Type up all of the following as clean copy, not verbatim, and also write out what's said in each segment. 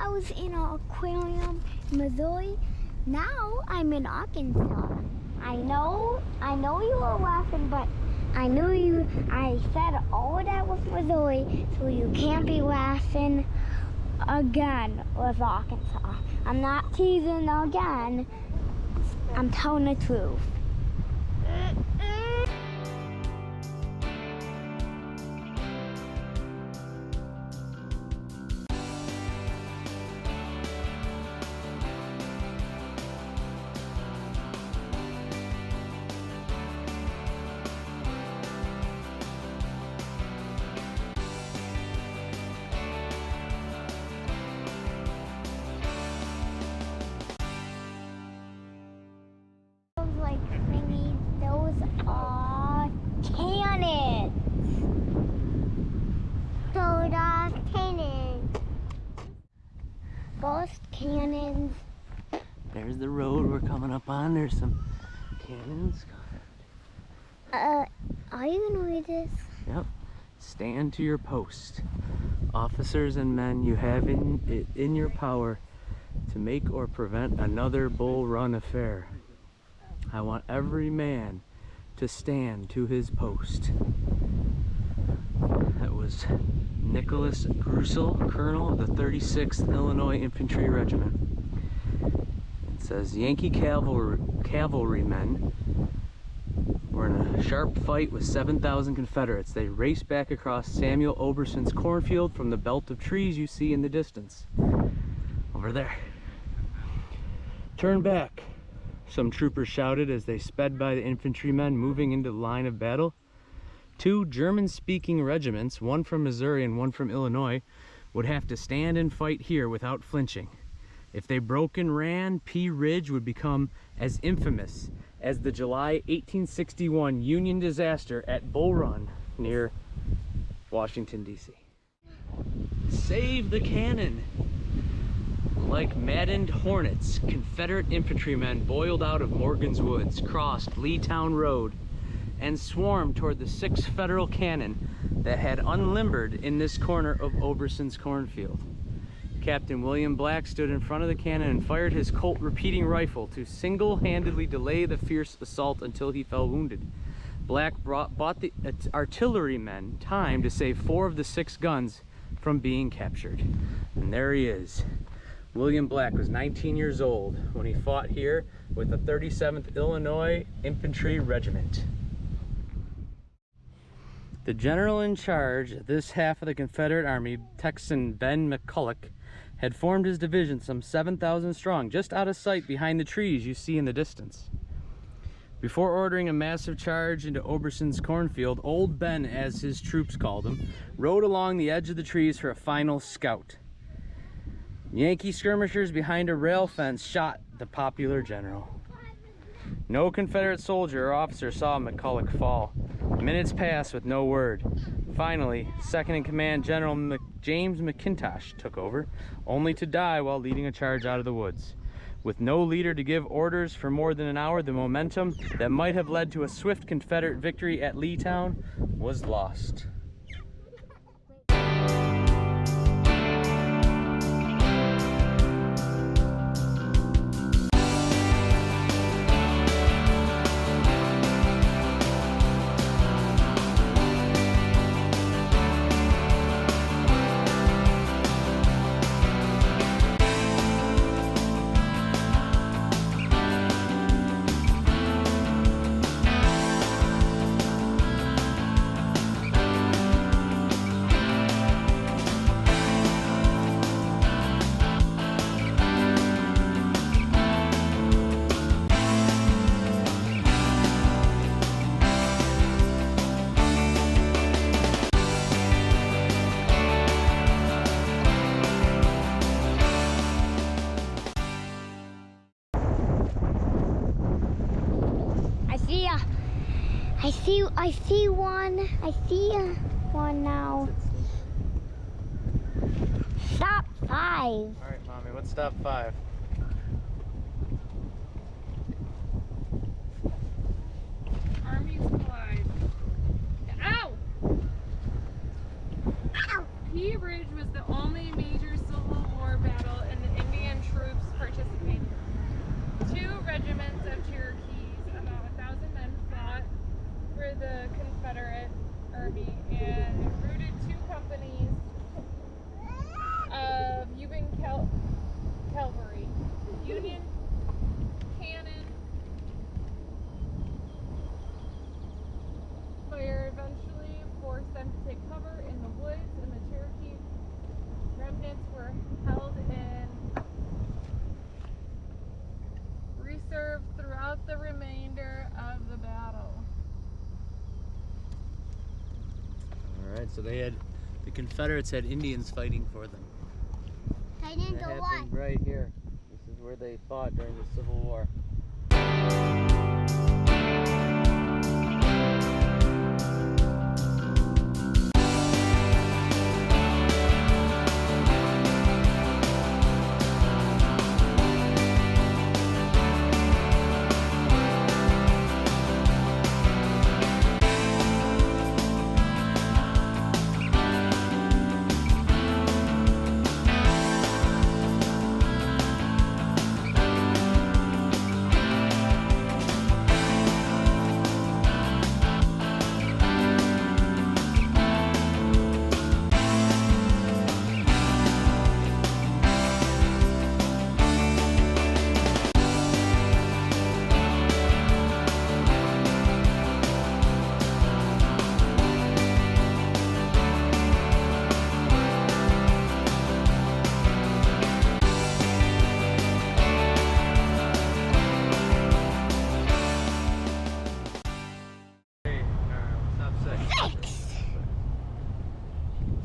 I was in an aquarium in Missouri. Now I'm in Arkansas. I know you were laughing, but I said all that was Missouri, so you can't be laughing again with Arkansas. I'm not teasing again. I'm telling the truth. Like thingies, those are cannons. Those are cannons. Ghost cannons. There's the road we're coming up on. There's some cannons. Are you gonna read this? Yep. Stand to your post. Officers and men, you have it in your power to make or prevent another Bull Run affair. I want every man to stand to his post. That was Nicholas Grussel, Colonel of the 36th Illinois Infantry Regiment. It says, Yankee cavalrymen were in a sharp fight with 7,000 Confederates. They raced back across Samuel Oberson's cornfield from the belt of trees you see in the distance. Over there. Turn back, some troopers shouted as they sped by the infantrymen moving into the line of battle. Two German-speaking regiments, one from Missouri and one from Illinois, would have to stand and fight here without flinching. If they broke and ran, Pea Ridge would become as infamous as the July 1861 Union disaster at Bull Run near Washington, D.C. Save the cannon! Like maddened hornets, Confederate infantrymen boiled out of Morgan's Woods, crossed Leetown Road, and swarmed toward the 6 Federal cannon that had unlimbered in this corner of Oberson's cornfield. Captain William Black stood in front of the cannon and fired his Colt repeating rifle to single-handedly delay the fierce assault until he fell wounded. Black bought the artillerymen time to save 4 of the 6 guns from being captured. And there he is. William Black was 19 years old when he fought here with the 37th Illinois Infantry Regiment. The general in charge of this half of the Confederate Army, Texan Ben McCulloch, had formed his division some 7,000 strong, just out of sight behind the trees you see in the distance. Before ordering a massive charge into Oberson's cornfield, Old Ben, as his troops called him, rode along the edge of the trees for a final scout. Yankee skirmishers behind a rail fence shot the popular general. No Confederate soldier or officer saw McCulloch fall. Minutes passed with no word. Finally, second-in-command General James McIntosh took over, only to die while leading a charge out of the woods. With no leader to give orders for more than an hour, the momentum that might have led to a swift Confederate victory at Leetown was lost. I see one now. Stop 5. All right, Mommy, what's stop 5? Armies collide. Ow! Ow! Pea Ridge was the only major Civil War battle Union cannon fire eventually forced them to take cover in the woods, and the Cherokee remnants were held in reserve throughout the remainder of the battle. Alright, so the Confederates had Indians fighting for them. Fighting That the happened what? right here. This is where they fought during the Civil War.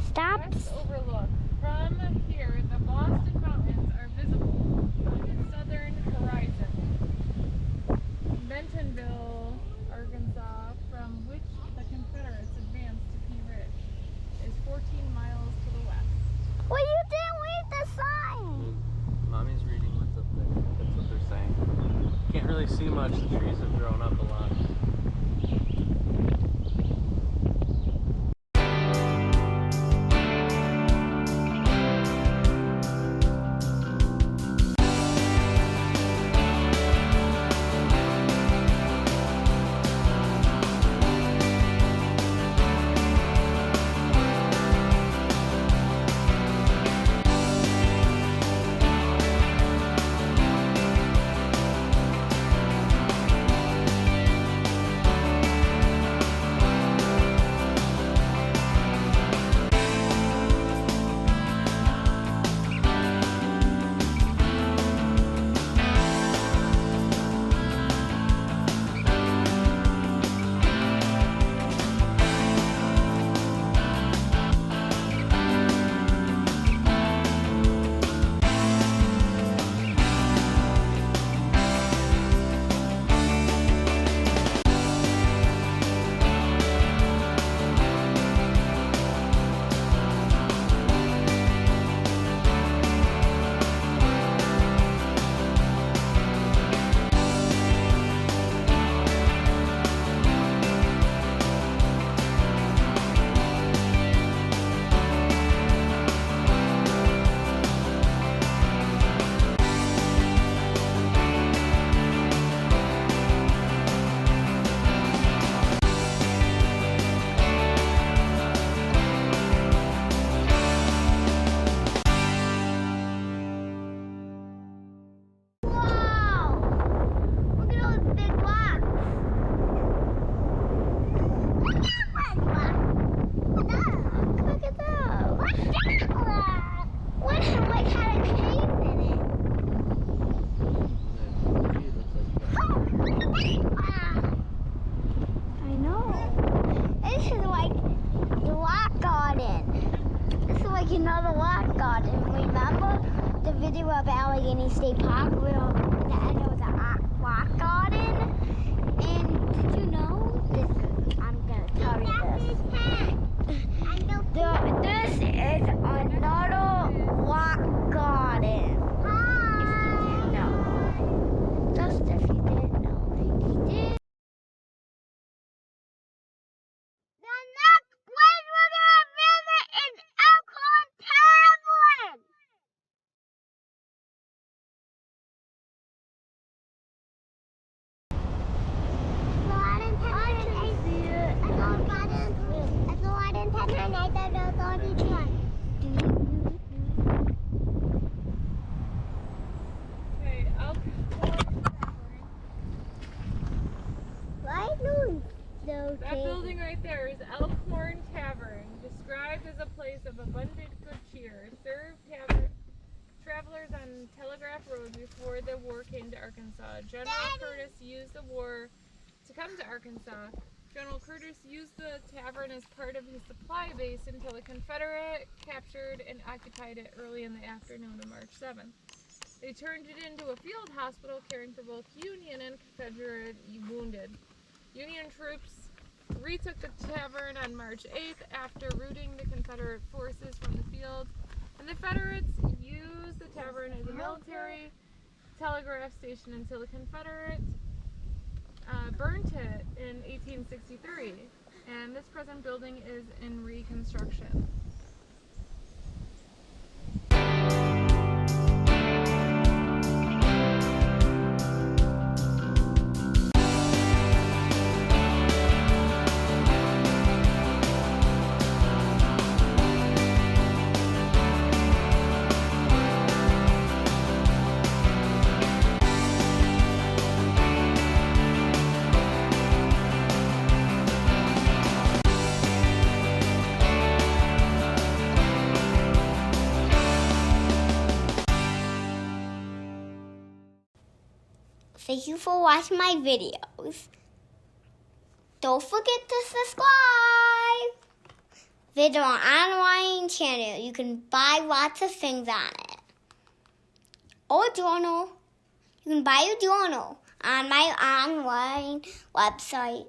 Stop. West overlook. From here, the Boston Mountains are visible on the southern horizon. Bentonville, Arkansas, from which the Confederates advanced to Pea Ridge, is 14 miles to the west. Well, you didn't read the sign. Mommy's reading what's up there. That's what they're saying. Can't really see much. The trees have grown up a lot. Another rock garden. Remember the video of Allegheny State Park where the end was a rock garden? And did you know this is, I'm gonna tell you this. This is another rock garden. If you didn't know. Just if you didn't know. If you did. The next place we're gonna visit is Elkhorn Tavern. there is Elkhorn Tavern, described as a place of abundant good cheer. Served travelers on Telegraph Road before the war came to Arkansas. General Curtis used the war to come to Arkansas. General Curtis used the tavern as part of his supply base until the Confederate captured and occupied it early in the afternoon of March 7th. They turned it into a field hospital, caring for both Union and Confederate wounded. Union troops retook the tavern on March 8th after routing the Confederate forces from the field, and the Confederates used the tavern as a military telegraph station until the Confederates burnt it in 1863, and this present building is in reconstruction. Thank you for watching my videos. Don't forget to subscribe. Visit our online channel. You can buy lots of things on it. Or a journal. You can buy a journal on my online website.